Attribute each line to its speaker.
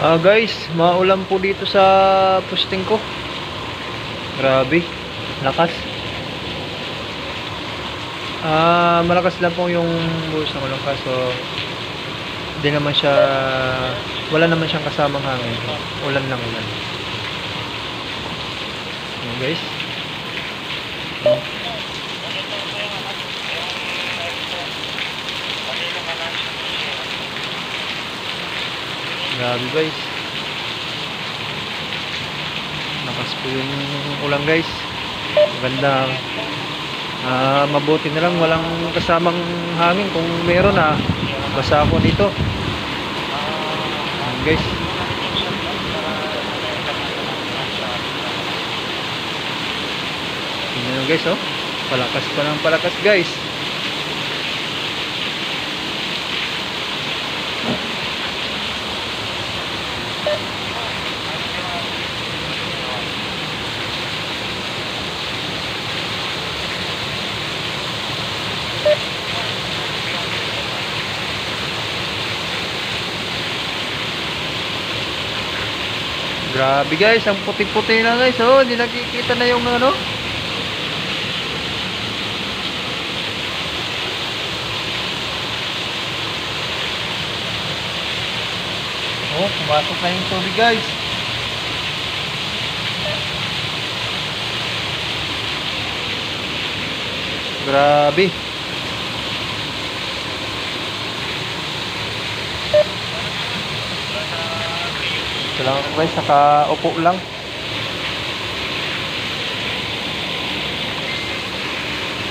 Speaker 1: Guys, maulan po dito sa posting ko. Grabe, lakas. Malakas lang po yung buhos ng ulan, kaso hindi naman siya, wala naman siyang kasamang hangin. Ulan lang ulan. Ayan guys. Grabe guys. Lakas po yung ulan guys. Maganda. Mabuti na lang walang kasamang hangin. Kung meron basa ako dito. Ayan guys. Ayan guys, oh. Palakas pa ng palakas guys. Grabe guys, ang puti-puti na guys, oh, hindi nakikita na yung ano. Oh, pumasok na yung tubig guys. Grabe. Ito lang guys, nakaupo lang.